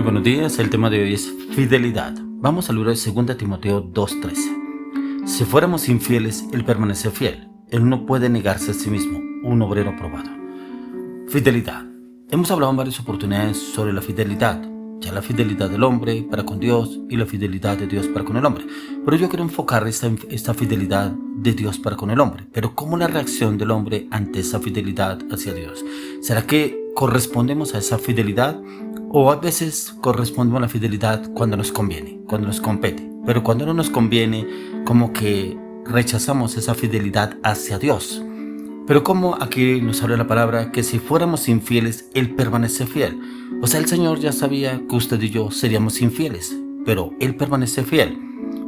Muy buenos días, el tema de hoy es fidelidad. Vamos al libro de 2 Timoteo 2:13. Si fuéramos infieles, Él permanece fiel. Él no puede negarse a sí mismo, un obrero aprobado. Fidelidad. Hemos hablado en varias oportunidades sobre la fidelidad, ya la fidelidad del hombre para con Dios y la fidelidad de Dios para con el hombre. Pero yo quiero enfocar esta fidelidad de Dios para con el hombre. Pero ¿cómo la reacción del hombre ante esa fidelidad hacia Dios? ¿Será que correspondemos a esa fidelidad? O a veces correspondemos a la fidelidad cuando nos conviene, cuando nos compete. Pero cuando no nos conviene, como que rechazamos esa fidelidad hacia Dios. Pero como aquí nos habla la palabra que si fuéramos infieles, Él permanece fiel. O sea, el Señor ya sabía que usted y yo seríamos infieles, pero Él permanece fiel.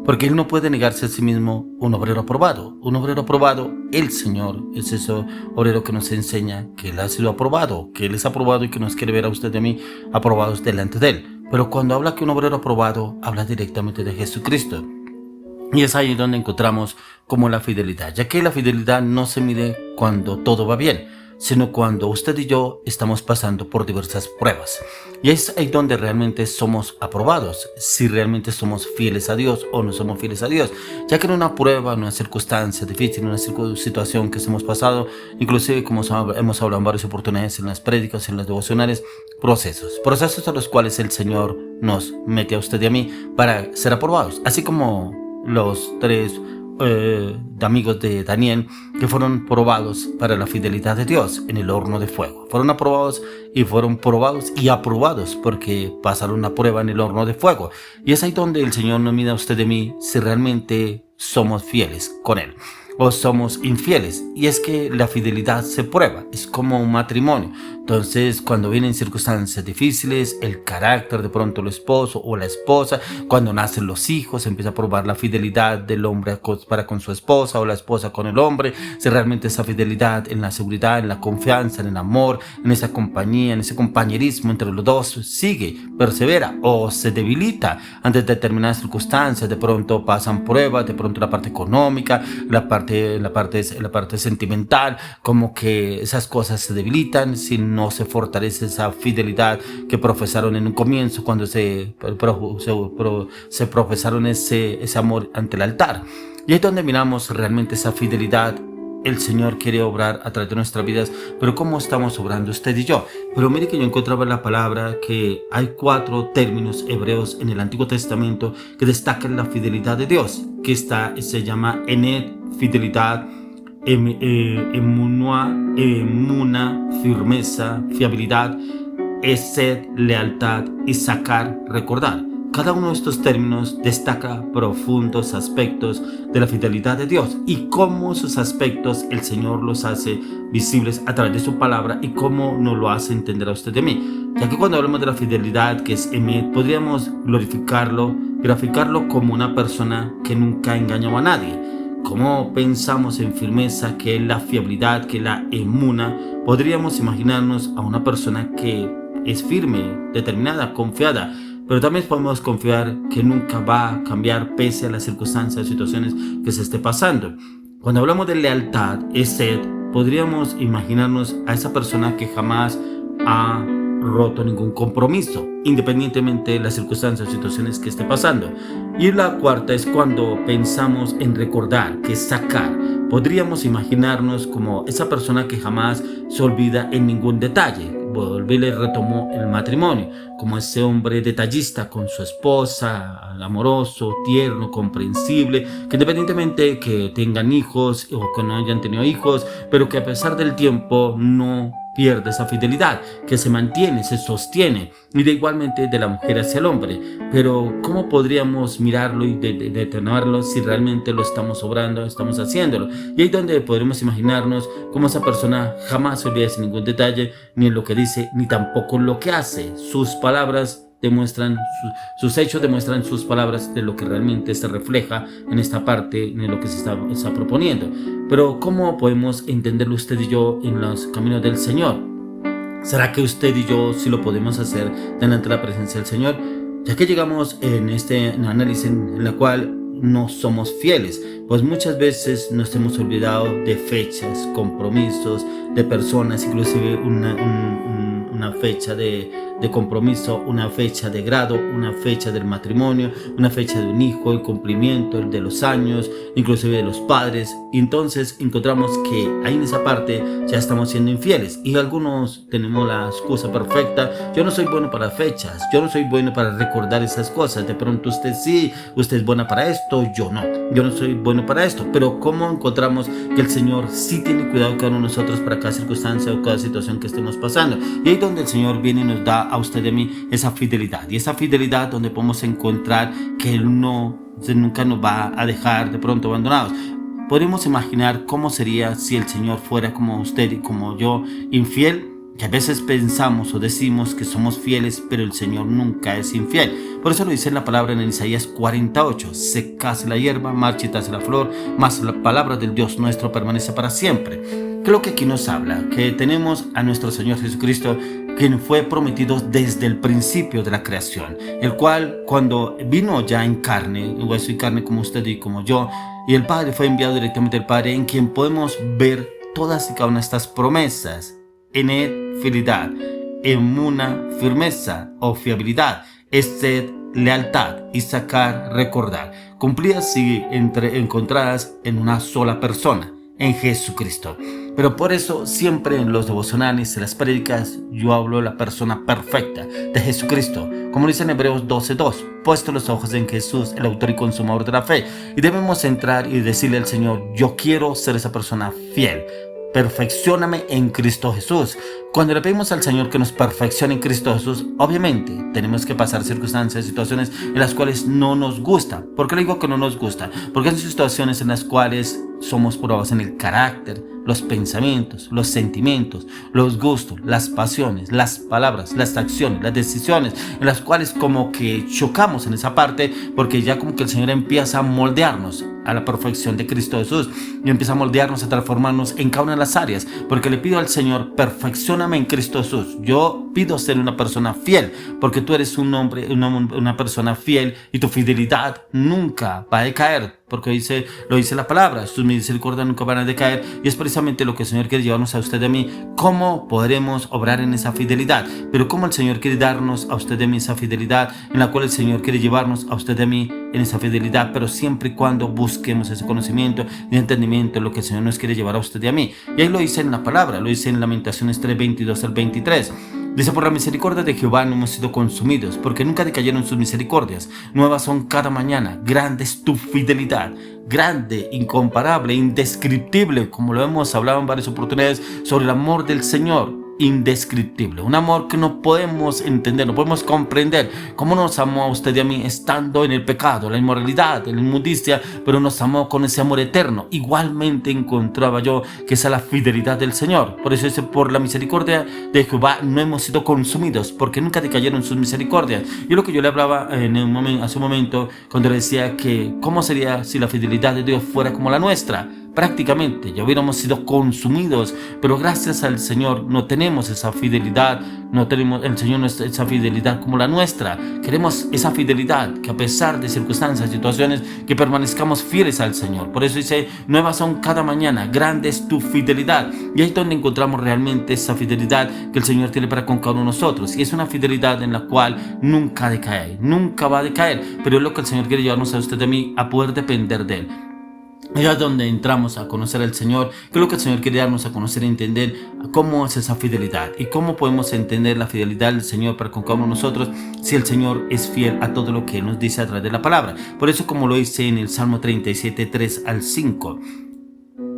Porque Él no puede negarse a sí mismo un obrero aprobado. Un obrero aprobado, el Señor es ese obrero que nos enseña que Él ha sido aprobado, que Él es aprobado y que nos quiere ver a usted y a mí aprobados delante de Él. Pero cuando habla que un obrero aprobado, habla directamente de Jesucristo. Y es ahí donde encontramos como la fidelidad, ya que la fidelidad no se mide cuando todo va bien, sino cuando usted y yo estamos pasando por diversas pruebas. Y es ahí donde realmente somos aprobados, si realmente somos fieles a Dios o no somos fieles a Dios. Ya que en una prueba, en una circunstancia difícil, en una situación que hemos pasado, inclusive como hemos hablado en varias oportunidades en las prédicas, en las devocionales, procesos a los cuales el Señor nos mete a usted y a mí para ser aprobados. Así como los tres amigos de Daniel que fueron probados para la fidelidad de Dios en el horno de fuego. Fueron aprobados y aprobados porque pasaron una prueba en el horno de fuego. Y es ahí donde el Señor nos mira a usted y a mí si realmente somos fieles con Él o somos infieles. Y es que la fidelidad se prueba, es como un matrimonio. Entonces, cuando vienen circunstancias difíciles, el carácter de pronto el esposo o la esposa, cuando nacen los hijos, empieza a probar la fidelidad del hombre para con su esposa o la esposa con el hombre, si realmente esa fidelidad en la seguridad, en la confianza, en el amor, en esa compañía, en ese compañerismo entre los dos sigue, persevera o se debilita ante determinadas circunstancias. De pronto pasan pruebas, de pronto la parte económica, la parte sentimental, como que esas cosas se debilitan si no se fortalece esa fidelidad que profesaron en un comienzo cuando se profesaron ese amor ante el altar. Y ahí es donde miramos realmente esa fidelidad. El Señor quiere obrar a través de nuestras vidas, pero ¿cómo estamos obrando usted y yo? Pero mire que yo encontraba en la palabra que hay 4 términos hebreos en el Antiguo Testamento que destacan la fidelidad de Dios, que se llama enet, fidelidad, emuna, firmeza, fiabilidad, esed, lealtad y sacar, recordar. Cada uno de estos términos destaca profundos aspectos de la fidelidad de Dios y cómo esos aspectos el Señor los hace visibles a través de su palabra y cómo nos lo hace entender a usted de mí. Ya que cuando hablamos de la fidelidad, que es emet, podríamos graficarlo como una persona que nunca engañó a nadie. Como pensamos en firmeza, que es la fiabilidad, que es la emuna, podríamos imaginarnos a una persona que es firme, determinada, confiada. Pero también podemos confiar que nunca va a cambiar pese a las circunstancias, situaciones que se esté pasando. Cuando hablamos de lealtad, esed, podríamos imaginarnos a esa persona que jamás ha roto ningún compromiso, independientemente de las circunstancias o situaciones que esté pasando. Y la cuarta es cuando pensamos en recordar, que es sacar. Podríamos imaginarnos como esa persona que jamás se olvida en ningún detalle. Volvió y retomó el matrimonio, como ese hombre detallista con su esposa, amoroso, tierno, comprensible, que independientemente que tengan hijos o que no hayan tenido hijos, pero que a pesar del tiempo no pierde esa fidelidad, que se mantiene, se sostiene, y de igualmente de la mujer hacia el hombre. Pero ¿cómo podríamos mirarlo y detenerlo si realmente lo estamos obrando, estamos haciéndolo? Y ahí es donde podremos imaginarnos cómo esa persona jamás se olvida sin ningún detalle, ni en lo que dice, ni tampoco en lo que hace. Sus palabras demuestran, sus hechos demuestran sus palabras de lo que realmente se refleja en esta parte, en lo que se está proponiendo. Pero ¿cómo podemos entenderlo usted y yo en los caminos del Señor? ¿Será que usted y yo sí lo podemos hacer delante de la presencia del Señor? Ya que llegamos en este análisis en la cual no somos fieles, pues muchas veces nos hemos olvidado de fechas, compromisos, de personas, inclusive un una fecha de compromiso, una fecha de grado, una fecha del matrimonio, una fecha de un hijo, el cumplimiento, el de los años, inclusive de los padres. Y entonces encontramos que ahí en esa parte ya estamos siendo infieles, y algunos tenemos la excusa perfecta: yo no soy bueno para fechas, yo no soy bueno para recordar esas cosas. De pronto usted sí, usted es buena para esto, yo no soy bueno para esto. Pero ¿cómo encontramos que el Señor sí tiene cuidado con cada uno de nosotros para cada circunstancia o cada situación que estemos pasando? Y ahí donde el Señor viene y nos da a usted y a mí esa fidelidad, y esa fidelidad donde podemos encontrar que Él nunca nos va a dejar de pronto abandonados. Podemos imaginar cómo sería si el Señor fuera como usted y como yo, infiel, que a veces pensamos o decimos que somos fieles, pero el Señor nunca es infiel. Por eso lo dice en la palabra en Isaías 48: secase la hierba, marchitase la flor, mas la palabra del Dios nuestro permanece para siempre. Creo que aquí nos habla que tenemos a nuestro Señor Jesucristo, quien fue prometido desde el principio de la creación, el cual cuando vino ya en carne, en hueso y carne, como usted y como yo, y el Padre fue enviado directamente al Padre, en quien podemos ver todas y cada una de estas promesas, en él fidelidad, en una firmeza o fiabilidad, sed, lealtad, y sacar, recordar, cumplidas y encontradas en una sola persona, en Jesucristo. Pero por eso siempre en los devocionales, en las prédicas, yo hablo de la persona perfecta de Jesucristo, como dice en Hebreos 12:2: puesto los ojos en Jesús, el autor y consumador de la fe. Y debemos entrar y decirle al Señor: yo quiero ser esa persona fiel. Perfeccióname en Cristo Jesús. Cuando le pedimos al Señor que nos perfeccione en Cristo Jesús, obviamente tenemos que pasar circunstancias, situaciones en las cuales no nos gusta. ¿Por qué le digo que no nos gusta? Porque son situaciones en las cuales somos probados en el carácter, los pensamientos, los sentimientos, los gustos, las pasiones, las palabras, las acciones, las decisiones, en las cuales como que chocamos en esa parte, porque ya como que el Señor empieza a moldearnos a la perfección de Cristo Jesús, y empieza a moldearnos, a transformarnos en cada una de las áreas, porque le pido al Señor: perfeccióname en Cristo Jesús. Yo pido ser una persona fiel, porque tú eres un hombre, una persona fiel, y tu fidelidad nunca va a decaer, porque lo dice la palabra: sus misericordias nunca van a decaer. Y es precisamente lo que el Señor quiere llevarnos a usted y a mí. ¿Cómo podremos obrar en esa fidelidad? Pero cómo el Señor quiere darnos a usted y a mí esa fidelidad, en la cual el Señor quiere llevarnos a usted y a mí en esa fidelidad, pero siempre y cuando busquemos ese conocimiento y entendimiento de lo que el Señor nos quiere llevar a usted y a mí. Y ahí lo dice en la palabra, lo dice en Lamentaciones 3:22 al 23. Dice: por la misericordia de Jehová no hemos sido consumidos, porque nunca decayeron sus misericordias. Nuevas son cada mañana. Grande es tu fidelidad. Grande, incomparable, indescriptible, como lo hemos hablado en varias oportunidades sobre el amor del Señor. Indescriptible, un amor que no podemos entender, no podemos comprender. Cómo nos amó a usted y a mí estando en el pecado, la inmoralidad, en la inmundicia, pero nos amó con ese amor eterno. Igualmente encontraba yo que esa es la fidelidad del Señor. Por eso dice: por la misericordia de Jehová no hemos sido consumidos, porque nunca decayeron sus misericordias. Y lo que yo le hablaba hace un momento, cuando le decía que cómo sería si la fidelidad de Dios fuera como la nuestra. Prácticamente ya hubiéramos sido consumidos, pero gracias al Señor no tenemos esa fidelidad, no tenemos el Señor no es esa fidelidad como la nuestra. Queremos esa fidelidad, que a pesar de circunstancias, situaciones, que permanezcamos fieles al Señor. Por eso dice: nuevas son cada mañana, grande es tu fidelidad. Y ahí es donde encontramos realmente esa fidelidad que el Señor tiene para con cada uno de nosotros, y es una fidelidad en la cual nunca decae, nunca va a decaer, pero es lo que el Señor quiere llevarnos a usted y a mí a poder depender de Él. Allá es donde entramos a conocer al Señor, que es lo que el Señor quiere darnos a conocer y entender cómo es esa fidelidad y cómo podemos entender la fidelidad del Señor para con cada uno de nosotros, si el Señor es fiel a todo lo que Él nos dice a través de la palabra. Por eso, como lo dice en el Salmo 37, 3 al 5,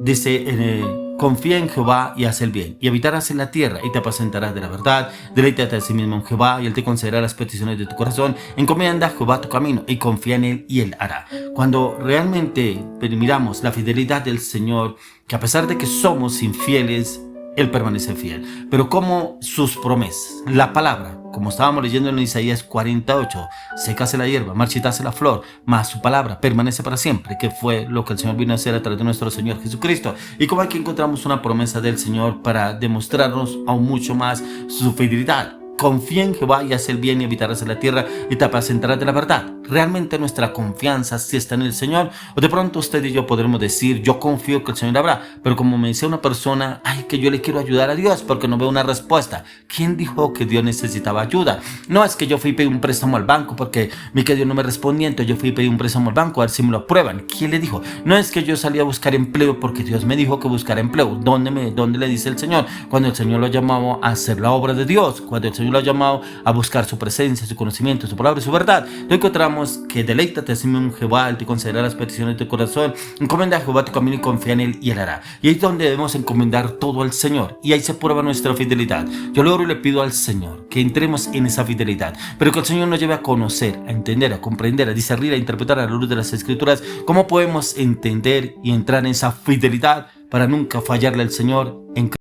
dice: confía en Jehová y haz el bien, y habitarás en la tierra, y te apacentarás de la verdad. Deleítate a sí mismo en Jehová, y Él te concederá las peticiones de tu corazón. Encomienda a Jehová tu camino, y confía en Él, y Él hará. Cuando realmente miramos la fidelidad del Señor, que a pesar de que somos infieles, Él permanece fiel. Pero como sus promesas, la palabra, como estábamos leyendo en Isaías 48, secase la hierba, marchitase la flor, mas su palabra permanece para siempre, que fue lo que el Señor vino a hacer a través de nuestro Señor Jesucristo. Y como aquí encontramos una promesa del Señor para demostrarnos aún mucho más su fidelidad. confía en Jehová y haz el bien y habitarás en la tierra y te apacentarás de la verdad. ¿Realmente nuestra confianza sí está en el Señor? O de pronto usted y yo podremos decir, yo confío que el Señor habrá, pero como me decía una persona, ay, que yo le quiero ayudar a Dios porque no veo una respuesta. ¿Quién dijo que Dios necesitaba ayuda? No es que yo fui y pedí un préstamo al banco porque vi que Dios no me respondía, entonces yo fui y pedí un préstamo al banco a ver si me lo aprueban. ¿Quién le dijo? No es que yo salí a buscar empleo porque Dios me dijo que buscara empleo. ¿Dónde le dice el Señor? Cuando el Señor lo llamaba a hacer la obra de Dios, cuando el Señor lo ha llamado a buscar su presencia, su conocimiento, su palabra y su verdad. Lo encontramos que deleítate a sí mismo en Jehová, Él te concederá las peticiones de tu corazón. Encomienda a Jehová tu camino y confía en Él y Él hará. Y ahí es donde debemos encomendar todo al Señor. Y ahí se prueba nuestra fidelidad. Yo le oro y le pido al Señor que entremos en esa fidelidad, pero que el Señor nos lleve a conocer, a entender, a comprender, a discernir, a interpretar a la luz de las Escrituras cómo podemos entender y entrar en esa fidelidad para nunca fallarle al Señor en